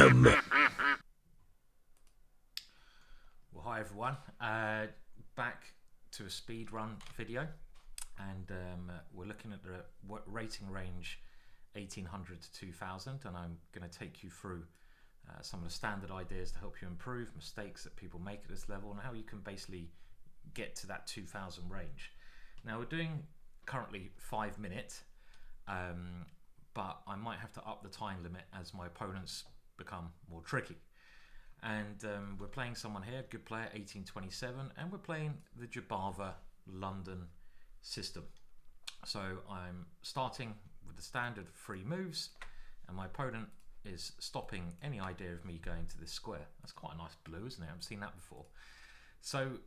GingerGM. Well, hi everyone. Back to a speedrun video, and we're looking at the rating range 1800 to 2000, and I'm going to take you through some of the standard ideas to help you improve, mistakes that people make at this level, and how you can basically get to that 2000 range. Now we're doing currently 5 minutes, but I might have to up the time limit as my opponents become more tricky. And we're playing someone here, good player, 1827, and we're playing the Chessbrah London system. So I'm starting with the standard 3 moves, and my opponent is stopping any idea of me going to this square. That's quite a nice blue, isn't it? I haven't seen that before. So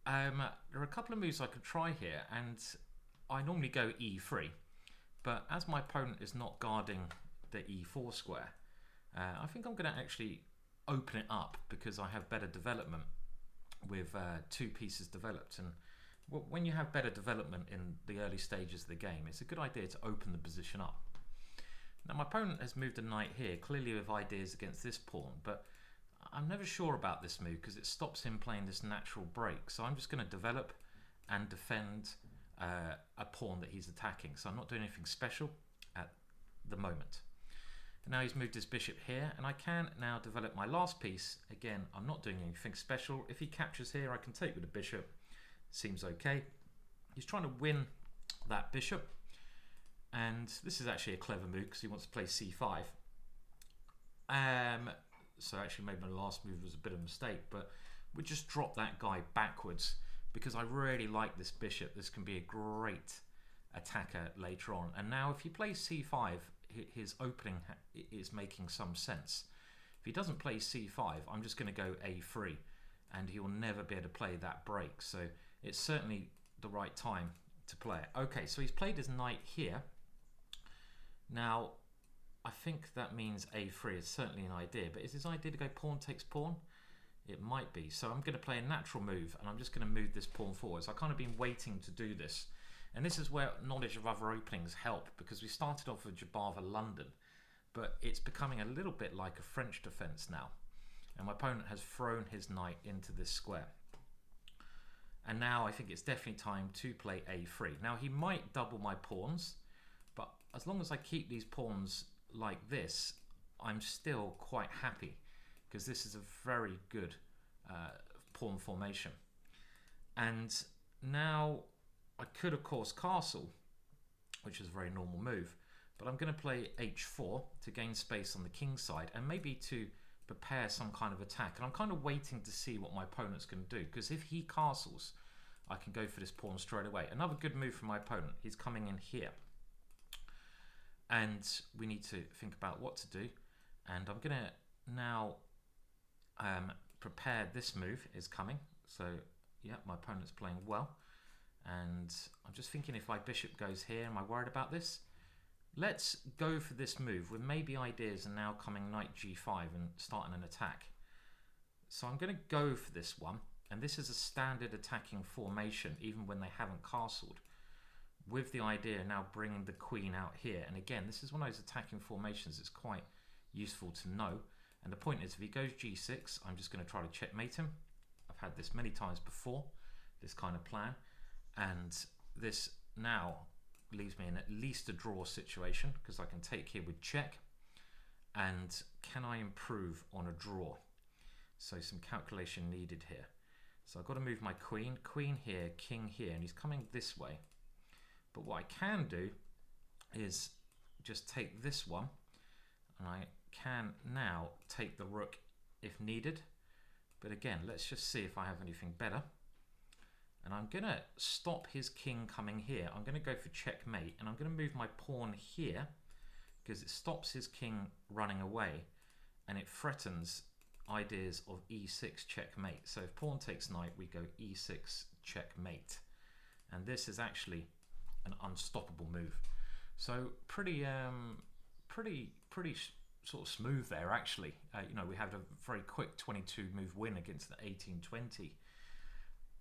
there are a couple of moves I could try here, and I normally go e3, but as my opponent is not guarding the e4 square, I think I'm going to actually open it up because I have better development with 2 pieces developed. And when you have better development in the early stages of the game, it's a good idea to open the position up. Now my opponent has moved a knight here, clearly with ideas against this pawn, but I'm never sure about this move because it stops him playing this natural break. So I'm just going to develop and defend a pawn that he's attacking. So I'm not doing anything special at the moment. And now he's moved his bishop here, and I can now develop my last piece. Again, I'm not doing anything special. If he captures here, I can take with the bishop. Seems okay. He's trying to win that bishop, and this is actually a clever move because he wants to play c5. So actually maybe my last move was a bit of a mistake, but we just drop that guy backwards because I really like this bishop. This can be a great attacker later on. And now if he plays c5, his opening is making some sense. If he doesn't play c5, I'm just going to go a3, and he will never be able to play that break. So it's certainly the right time to play it. Okay, so he's played his knight here. Now I think that means a3 is certainly an idea, but is his idea to go pawn takes pawn? It might be. So I'm going to play a natural move, and I'm just going to move this pawn forward. So I've kind of been waiting to do this. And this is where knowledge of other openings help, because we started off with Chessbrah London, but it's becoming a little bit like a French defense now. And my opponent has thrown his knight into this square. And now I think it's definitely time to play a3. Now he might double my pawns, but as long as I keep these pawns like this, I'm still quite happy, because this is a very good pawn formation. And now I could of course castle, which is a very normal move, but I'm going to play h4 to gain space on the king side and maybe to prepare some kind of attack. And I'm kind of waiting to see what my opponent's going to do, because if he castles, I can go for this pawn straight away. Another good move from my opponent, he's coming in here, and we need to think about what to do. And I'm going to now prepare this move is coming. So yeah, my opponent's playing well. And I'm just thinking, if my bishop goes here, am I worried about this? Let's go for this move with maybe ideas and now coming knight g5 and starting an attack. So I'm going to go for this one, and this is a standard attacking formation even when they haven't castled, with the idea now bringing the queen out here. And again, this is one of those attacking formations that's quite useful to know. And the point is, if he goes g6, I'm just going to try to checkmate him. I've had this many times before, this kind of plan. And this now leaves me in at least a draw situation, because I can take here with check. And can I improve on a draw? So some calculation needed here. So I've got to move my queen here, king here, and he's coming this way. But what I can do is just take this one, and I can now take the rook if needed. But again, let's just see if I have anything better. And I'm going to stop his king coming here. I'm going to go for checkmate, and I'm going to move my pawn here because it stops his king running away, and it threatens ideas of e6 checkmate. So if pawn takes knight, we go e6 checkmate. And this is actually an unstoppable move. So pretty sort of smooth there, actually. You know, we had a very quick 22 move win against the 1820.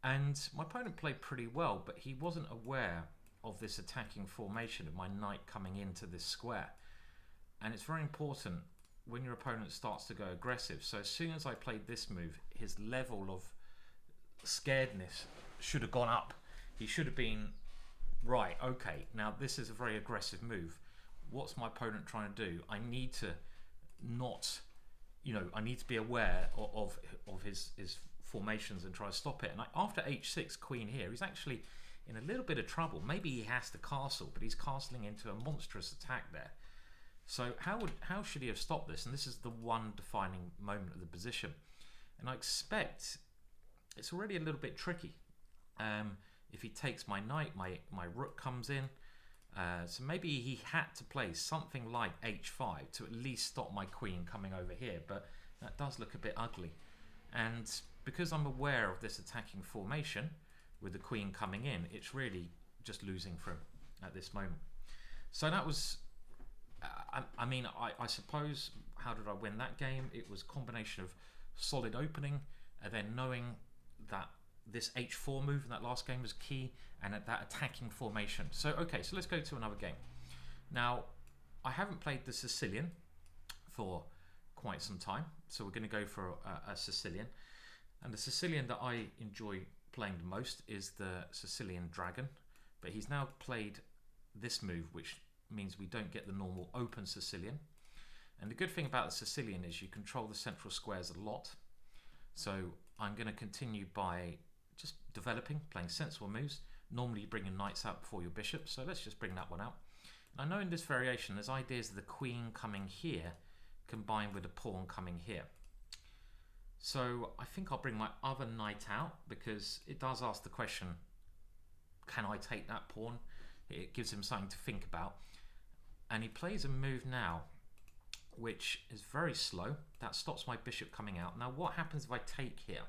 And my opponent played pretty well, but he wasn't aware of this attacking formation of my knight coming into this square. And it's very important when your opponent starts to go aggressive. So as soon as I played this move, his level of scaredness should have gone up. He should have been, right, okay, now this is a very aggressive move. What's my opponent trying to do? I need to not, I need to be aware of his formations and try to stop it. And after h6 queen here, he's actually in a little bit of trouble. Maybe he has to castle, but he's castling into a monstrous attack there. So how should he have stopped this? And this is the one defining moment of the position. And I expect it's already a little bit tricky. If he takes my knight, my rook comes in. So maybe he had to play something like h5 to at least stop my queen coming over here. But that does look a bit ugly. And because I'm aware of this attacking formation with the queen coming in, it's really just losing for him at this moment. So that was, I suppose, how did I win that game? It was a combination of solid opening and then knowing that this h4 move in that last game was key, and at that attacking formation. So okay, so let's go to another game. Now, I haven't played the Sicilian for quite some time, so we're going to go for a Sicilian. And the Sicilian that I enjoy playing the most is the Sicilian Dragon, but he's now played this move, which means we don't get the normal open Sicilian. And the good thing about the Sicilian is you control the central squares a lot. So I'm going to continue by just developing, playing sensible moves. Normally you bring your knights out before your bishop, so let's just bring that one out. And I know in this variation there's ideas of the queen coming here combined with a pawn coming here. So I think I'll bring my other knight out because it does ask the question, can I take that pawn? It gives him something to think about. And he plays a move now which is very slow. That stops my bishop coming out. Now what happens if I take here?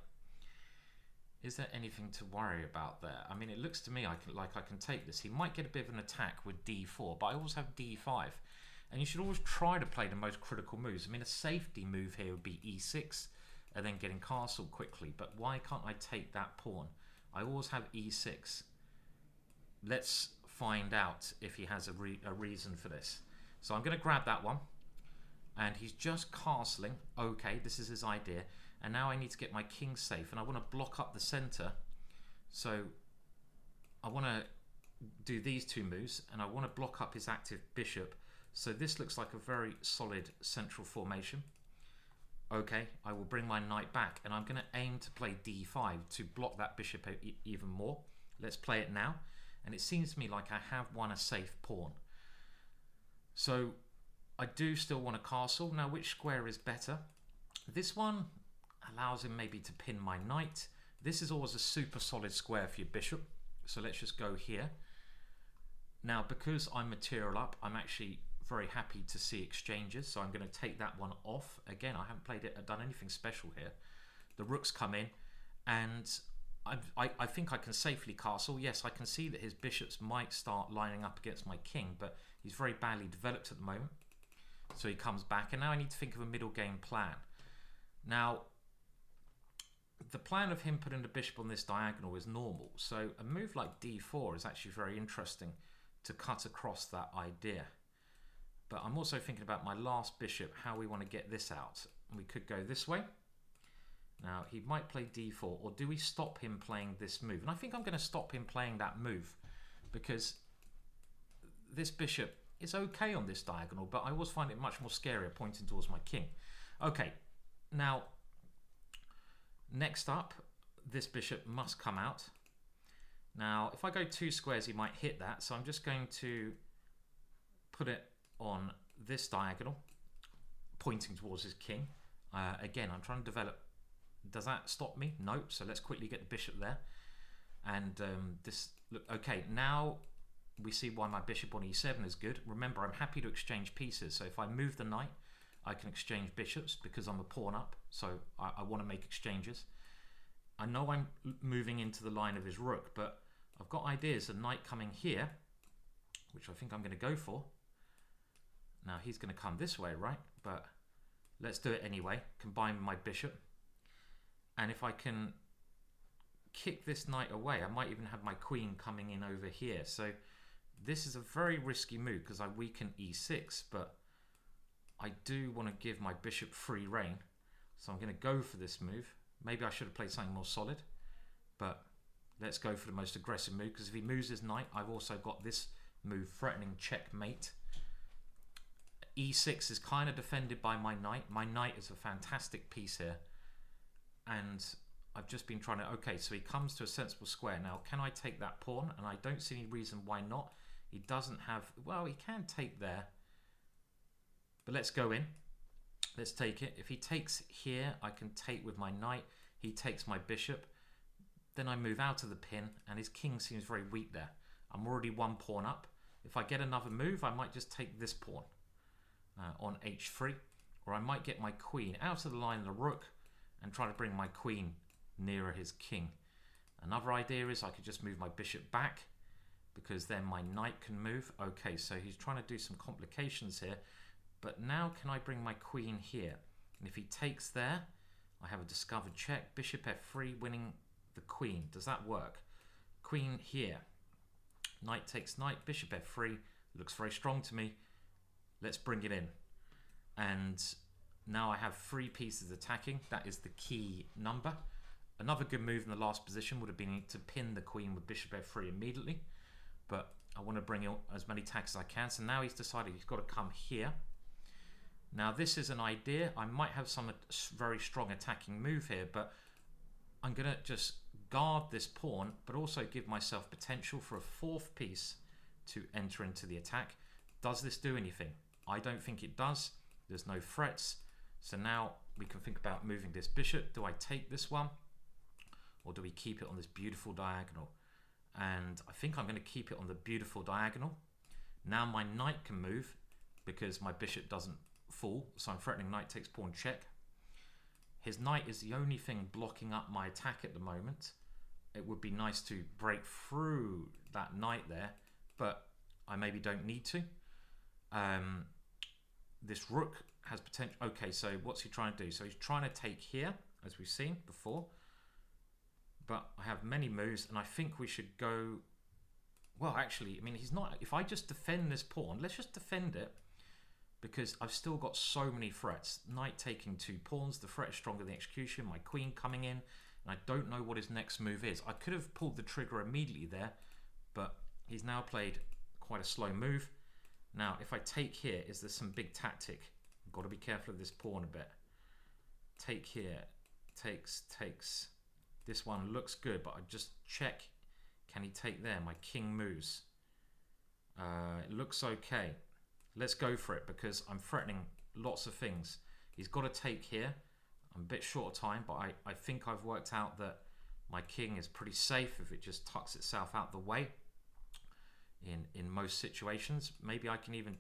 Is there anything to worry about there? I mean, it looks to me like I can take this. He might get a bit of an attack with d4, but I always have d5. And you should always try to play the most critical moves. I mean, a safety move here would be e6 and then getting castled quickly. But why can't I take that pawn? I always have e6. Let's find out if he has a reason for this. So I'm going to grab that one. And he's just castling. Okay, this is his idea. And now I need to get my king safe. And I want to block up the center. So I want to do these two moves. And I want to block up his active bishop. So this looks like a very solid central formation. Okay, I will bring my knight back. And I'm going to aim to play d5 to block that bishop even more. Let's play it now. And it seems to me like I have won a safe pawn. So I do still want a castle. Now, which square is better? This one allows him maybe to pin my knight. This is always a super solid square for your bishop. So let's just go here. Now, because I'm material up, I'm actually very happy to see exchanges. So I'm going to take that one off. Again, I haven't played it, done anything special here. The rooks come in and I think I can safely castle. Yes, I can see that his bishops might start lining up against my king, but he's very badly developed at the moment. So he comes back, and now I need to think of a middle game plan. Now, the plan of him putting the bishop on this diagonal is normal. So a move like d4 is actually very interesting to cut across that idea. But I'm also thinking about my last bishop, how we want to get this out. We could go this way. Now, he might play d4, or do we stop him playing this move? And I think I'm going to stop him playing that move because this bishop is okay on this diagonal, but I always find it much more scarier pointing towards my king. Okay, now, next up, this bishop must come out. Now, if I go 2 squares, he might hit that, so I'm just going to put it on this diagonal, pointing towards his king. Again, I'm trying to develop. Does that stop me? No. So let's quickly get the bishop there. And this, look, okay, now we see why my bishop on e7 is good. Remember, I'm happy to exchange pieces. So if I move the knight, I can exchange bishops because I'm a pawn up. So I want to make exchanges. I know I'm moving into the line of his rook, but I've got ideas. A knight coming here, which I think I'm going to go for. Now he's going to come this way, right? But let's do it anyway. Combine with my bishop. And if I can kick this knight away, I might even have my queen coming in over here. So this is a very risky move because I weaken e6, but I do want to give my bishop free rein, so I'm going to go for this move. Maybe I should have played something more solid, but let's go for the most aggressive move, because if he moves his knight, I've also got this move threatening checkmate. E6 is kind of defended by my knight. My knight is a fantastic piece here, and I've just been trying to... Okay, so he comes to a sensible square. Now, can I take that pawn? And I don't see any reason why not. He doesn't have... Well, he can take there, but let's go in. Let's take it. If he takes here, I can take with my knight. He takes my bishop. Then I move out of the pin, and his king seems very weak there. I'm already one pawn up. If I get another move, I might just take this pawn on h3, or I might get my queen out of the line of the rook and try to bring my queen nearer his king. Another idea is I could just move my bishop back, because then my knight can move. Okay, so he's trying to do some complications here, but now can I bring my queen here? And if he takes there, I have a discovered check. Bishop f3, winning the queen. Does that work? Queen here. Knight takes knight, bishop f3. Looks very strong to me. Let's bring it in. And now I have 3 pieces attacking. That is the key number. Another good move in the last position would have been to pin the queen with bishop f3 immediately, but I want to bring in as many attacks as I can. So now he's decided he's got to come here. Now this is an idea. I might have some very strong attacking move here, but I'm going to just guard this pawn, but also give myself potential for a 4th piece to enter into the attack. Does this do anything? I don't think it does. There's no threats. So now we can think about moving this bishop. Do I take this one, or do we keep it on this beautiful diagonal? And I think I'm going to keep it on the beautiful diagonal. Now my knight can move because my bishop doesn't fall, so I'm threatening knight takes pawn check. His knight is the only thing blocking up my attack at the moment. It would be nice to break through that knight there, but I maybe don't need to. This rook has potential. Okay, so what's he trying to do? So he's trying to take here, as we've seen before. But I have many moves, and I think we should go... Well, actually, I mean, he's not... If I just defend this pawn, let's just defend it, because I've still got so many threats. Knight taking 2 pawns, the threat is stronger than the execution, my queen coming in, and I don't know what his next move is. I could have pulled the trigger immediately there, but he's now played quite a slow move. Now, if I take here, is there some big tactic? I've got to be careful of this pawn a bit. Take here, takes. This one looks good, but I just check. Can he take there? My king moves. It looks okay. Let's go for it, because I'm threatening lots of things. He's got to take here. I'm a bit short of time, but I think I've worked out that my king is pretty safe if it just tucks itself out the way in most situations. Maybe I can even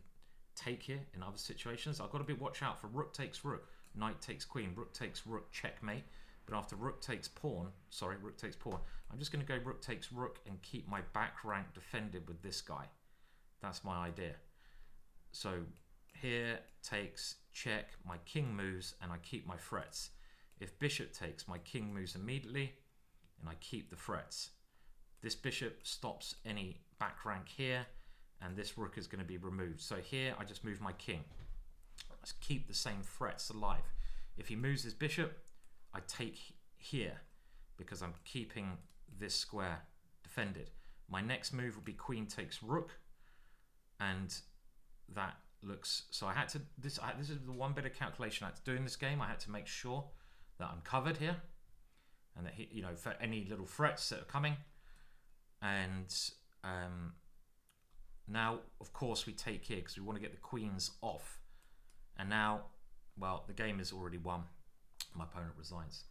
take here in other situations. I've got to watch out for rook takes rook, knight takes queen, rook takes rook, checkmate. But after rook takes pawn, I'm just going to go rook takes rook and keep my back rank defended with this guy. That's my idea. So here takes check, my king moves, and I keep my threats. If bishop takes, my king moves immediately, and I keep the threats. This bishop stops any back rank here, and this rook is going to be removed. So here I just move my king. Let's keep the same threats alive. If he moves his bishop, I take here because I'm keeping this square defended. My next move will be queen takes rook, and that looks... So I had to... This is the one bit of calculation I had to do in this game. I had to make sure that I'm covered here, and that he, you know, for any little threats that are coming. And now, of course, we take here because we want to get the queens off. And now, well, the game is already won. My opponent resigns.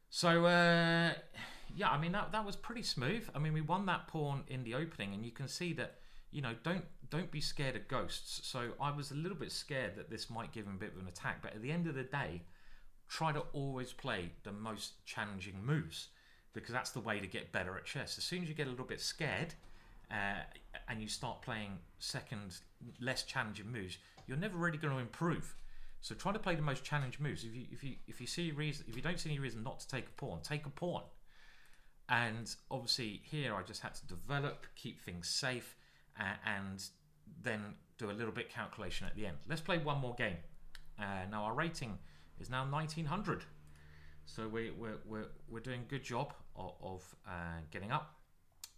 So yeah, I mean that was pretty smooth. I mean, we won that pawn in the opening, and you can see that, you know, don't be scared of ghosts. So I was a little bit scared that this might give him a bit of an attack, but at the end of the day, try to always play the most challenging moves, because that's the way to get better at chess. As soon as you get a little bit scared and you start playing second, less challenging moves, you're never really going to improve. So try to play the most challenging moves. If you don't see any reason not to take a pawn, take a pawn. And obviously here I just had to develop, keep things safe, and then do a little bit calculation at the end. Let's play one more game. Now our rating is now 1900, so we're doing a good job of getting up,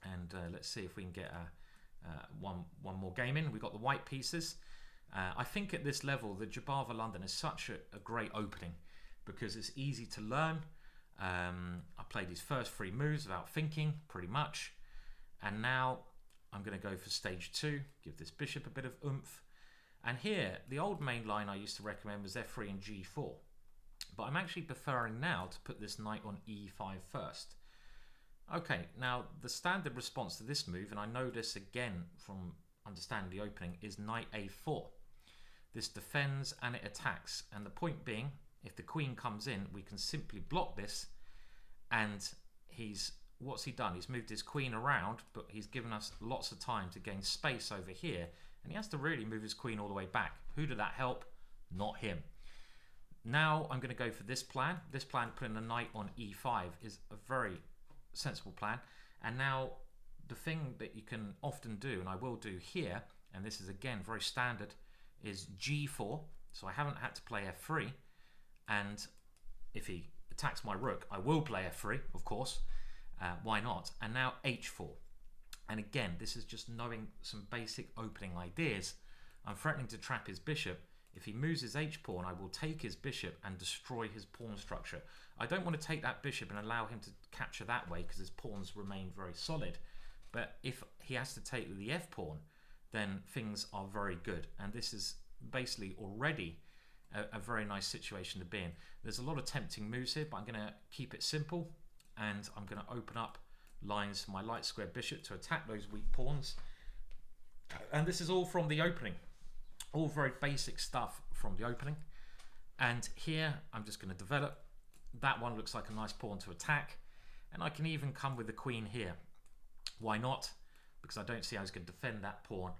and let's see if we can get one more game in. We've got the white pieces. I think at this level the Chessbrah London is such a great opening because it's easy to learn. I played these first 3 moves without thinking pretty much, and now I'm going to go for stage 2, give this bishop a bit of oomph. And here, the old main line I used to recommend was f3 and g4. But I'm actually preferring now to put this knight on e5 first. Okay, now the standard response to this move, and I know this again from understanding the opening, is knight a4. This defends and it attacks. And the point being, if the queen comes in, we can simply block this. And what's he done? He's moved his queen around, but he's given us lots of time to gain space over here. And he has to really move his queen all the way back. Who did that help? Not him. Now I'm going to go for this plan. This plan, putting the knight on e5, is a very sensible plan. And now the thing that you can often do, and I will do here, and this is again very standard, is g4. So I haven't had to play f3. And if he attacks my rook, I will play f3, of course. Why not? And now h4. And again, this is just knowing some basic opening ideas. I'm threatening to trap his bishop. If he moves his h-pawn, I will take his bishop and destroy his pawn structure. I don't want to take that bishop and allow him to capture that way because his pawns remain very solid. But if he has to take the f-pawn, then things are very good. And this is basically already a very nice situation to be in. There's a lot of tempting moves here, but I'm going to keep it simple. And I'm going to open up lines for my light square bishop to attack those weak pawns. And this is all from the opening. All very basic stuff from the opening. And here I'm just going to develop. That one looks like a nice pawn to attack. And I can even come with the queen here. Why not? Because I don't see how he's going to defend that pawn.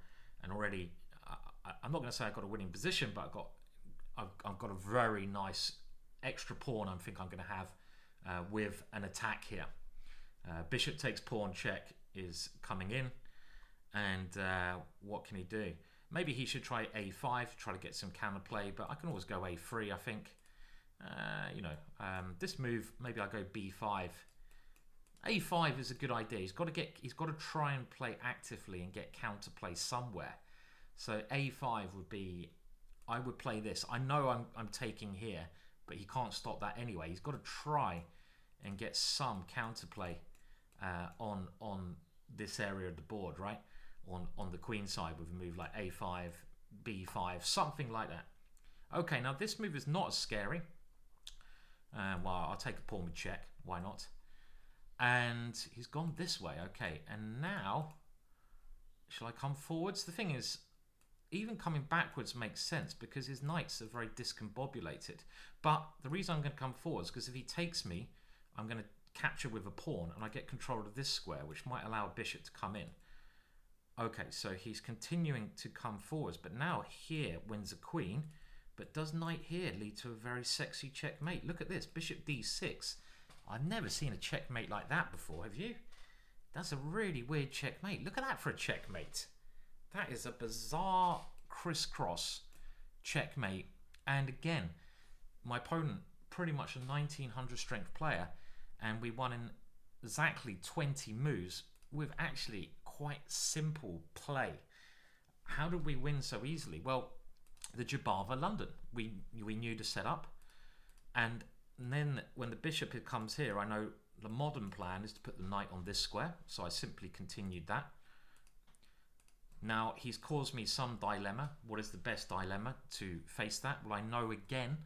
And already, I'm not going to say I've got a winning position, but I've got a very nice extra pawn I think I'm going to have with an attack here. Bishop takes pawn check is coming in, and what can he do? Maybe he should try a5, try to get some counterplay, but I can always go a3, I think. This move, maybe I go b5. a5 is a good idea. He's got to try and play actively and get counterplay somewhere. So a5 would be, I would play this. I know I'm taking here, but he can't stop that anyway. He's got to try and get some counterplay on this area of the board, right? On the queen side with a move like a5, b5, something like that. Okay, now this move is not as scary. Well, I'll take a pawn with check. Why not? And he's gone this way. Okay, and now, shall I come forwards? The thing is, even coming backwards makes sense because his knights are very discombobulated. But the reason I'm going to come forwards is because if he takes me, I'm going to capture with a pawn and I get control of this square, which might allow a bishop to come in. Okay, so he's continuing to come forwards, but now here wins a queen. But does knight here lead to a very sexy checkmate? Look at this, bishop d6. I've never seen a checkmate like that before, have you? That's a really weird checkmate. Look at that for a checkmate. That is a bizarre crisscross checkmate. And again, my opponent, pretty much a 1900 strength player, and we won in exactly 20 moves with actually quite simple play. How did we win so easily? Well, the Chessbrah London. We knew the setup, and then when the bishop comes here, I know the modern plan is to put the knight on this square, so I simply continued that. Now he's caused me some dilemma. What is the best dilemma to face that? Well, I know again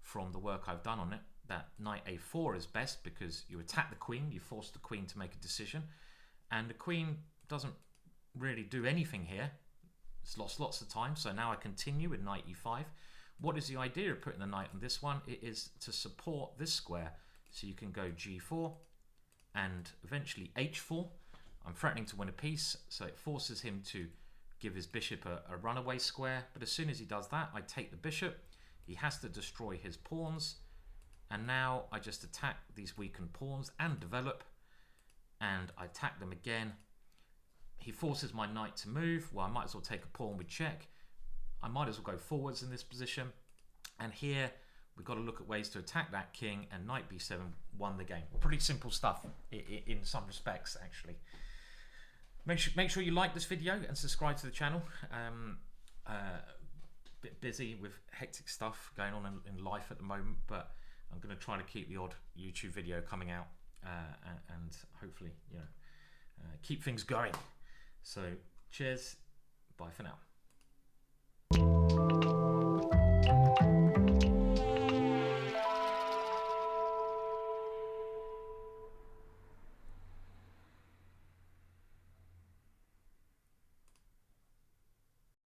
from the work I've done on it that knight a4 is best because you attack the queen, you force the queen to make a decision, and the queen doesn't really do anything here. It's lost lots of time, so now I continue with knight e5. What is the idea of putting the knight on this one? It is to support this square, so you can go g4 and eventually h4. I'm threatening to win a piece, so it forces him to give his bishop a runaway square, but as soon as he does that, I take the bishop. He has to destroy his pawns, and now I just attack these weakened pawns and develop, and I attack them again. He forces my knight to move. Well, I might as well take a pawn with check. I might as well go forwards in this position. And here we've got to look at ways to attack that king, and knight b7 won the game. Pretty simple stuff in some respects, actually. Make sure you like this video and subscribe to the channel. Bit busy with hectic stuff going on in life at the moment, but I'm going to try to keep the odd YouTube video coming out and hopefully, you know, keep things going. So cheers, bye for now.